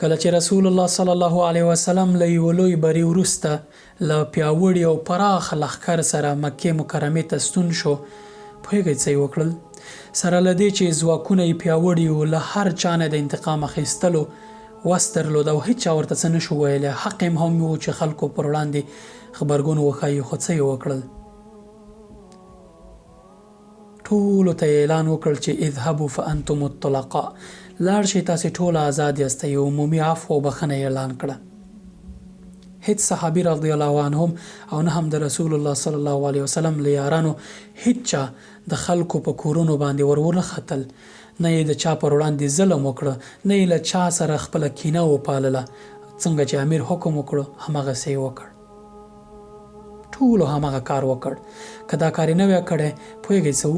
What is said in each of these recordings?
کله چې رسول الله صلی الله علیه وسلم له یو لوی بري وروسته له پیاوړي او پراخ لښکر سره مکې مکرمې ته ستون شو، پوهېږئ څه یې وکړل؟ سره له دې چې ځواکونه یې پیاوړي وو، له هر چا نه د انتقام اخیستلو وس درلود او هېچا ورته څه نشو ویلی. حق یې هم و چې خلکو پر وړاندې غبرګون وښایي، خو څه یې وکړل؟ ټولو ته یې اعلان وکړ چې اذهبوا فانتم الطلقاء، لاړ شئ تاسې ټوله آزاد یاست. یو عمومي عفو او بخښنه یې اعلان کړه. هیڅ صحابي رضی الله عنهم او نه هم د رسول الله صلی الله علیه وسلم له یارانو هیڅ چا د خلکو په کورونو باندې ورونه ختل، نه یې د چا پر وړاندې ظلم وکړه، نه یې له چا سره خپله کینه وپالله. څنګه چې امیر حکم وکړو هماغسې یې وکړ، ټولو هماغه کار وکړ. که دا کار یې نه وی کړی، پوهېږئ څه و؟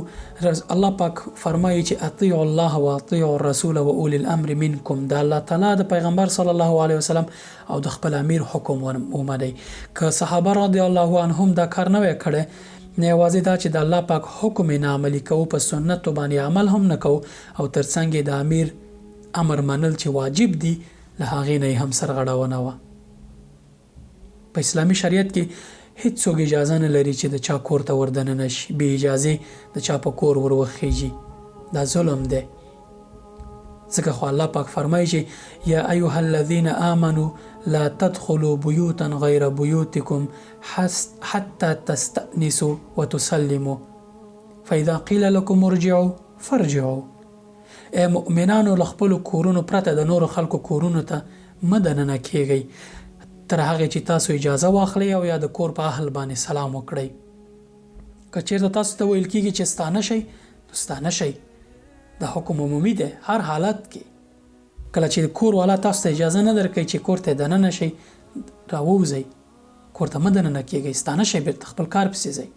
الله پاک فرمایي چې اطیعوا الله و اطیعوا الرسول و اولی الامر منکم. د الله تعالی د پیغمبر صلی الله علیه وسلم او د خپل امیر حکم ومنئ. که صحابه رضی الله عنهم دا کار نه وی کړی، نه یوازې دا چې د الله پاک حکم یې نه عملي کوو، په سنتو باندې عمل هم نه کوو، او ترڅنګ یې د امیر امر منل چې واجب دي، له هغې نه یې هم سرغړونه وه. په اسلامي شریعت کې هېڅوک اجازه نه لري چې د چا کور ته وردننه شي، بې اجازې د چا په کور ور وخیږي. دا ظلم دی. ځکه خو الله پاک فرمایي چې یا ایها الذین آمنوا لا تدخلوا بیوتا غیر بیوتکم حتی تستأنسوا وتسلموا فاذا قیل لکم ارجعوا فارجعوا. ای مؤمنانو، له خپلو کورونو پرته د نورو خلکو کورونو ته مه دننه کیږئ تر هغې چې تاسو اجازه واخلئ او یا د کور په اهل باندې سلام وکړئ. که چېرته تاسو ته ویل کېږي چې ستانه شئ، نو ستانه شئ. دا حکم عمومي دی هر حالت کې. کله چې کور والا تاسو ته اجازه نه درکوي چې کور ته دننه شئ، راووځئ، کور ته مه دننه کېږئ، ستانه شئ، بېرته خپل کار پسې ځئ.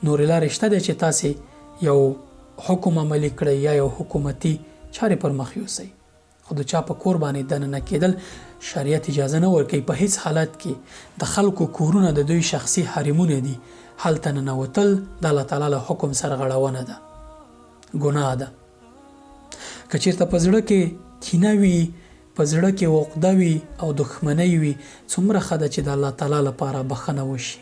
نورې لارې شته دی چې تاسې یو حکم عملي کړئ یا یو حکومتي چارې پر مخ یوسئ، خو د چا په کور باندې دننه کېدل شریعت اجازه نه ورکوي. په هیڅ حالت کې د خلکو کورونه د دوی شخصي حرمونه دي، هلته ننوتل د الله تعالی له حکم سرغړونه ده، ګناه ده. که چېرته په زړه کې کینه وي، په زړه کې عقده وي او دښمنۍ وي، څومره ښه ده چې د الله تعالی لپاره بخښنه وشي.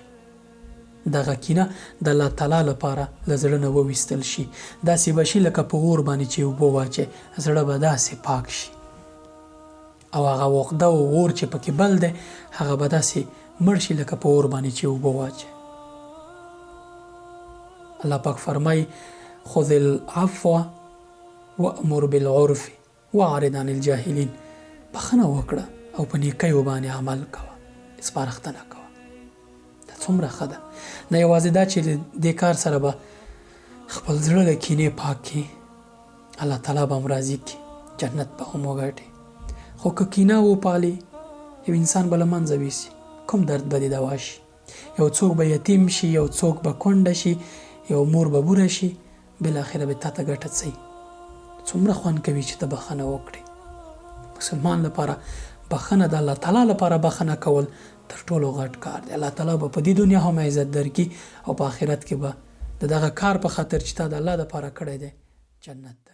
دغه کینه د الله تعالی لپاره له زړه نه وویستل شي. داسې به شي لکه په اور باندې چې اوبه واچې، زړه به داسې پاک شي، او هغه عقده او اور چې پکې بل دی، هغه به داسې مړ شي لکه په اور باندې چې اوبه واچې. الله پاک فرمایي خذ العفو وامر بالعرف واعرض عن الجاهلین. بخښنه وکړه او په نیکیو باندې عمل کوه، سپارښتنه کوه. دا څومره ښه ده. نه یوازې دا چې دې کار سره به خپل زړه له کینې پاک کړي، الله تعالی به هم راضي کړي، جنت به هم وګټي. خو که کینه وپالي، یو انسان به له منځه ویسي، کوم درد به دې دوا شي؟ یو څوک به یتیم شي، یو څوک به کونډه شي، یو مور به بوره شي، بالاخره به تا ته ګټه څه وي؟ څومره خوند کوي چې ته بخښنه وکړې. مسلمان لپاره بخښنه، د الله تعالی لپاره بخښنه کول تر ټولو غټ کار دی. الله تعالی به په دې دنیا هم عزت درکړي او په آخرت کې به د دغه کار په خاطر چې تا د الله دپاره کړی دی جنت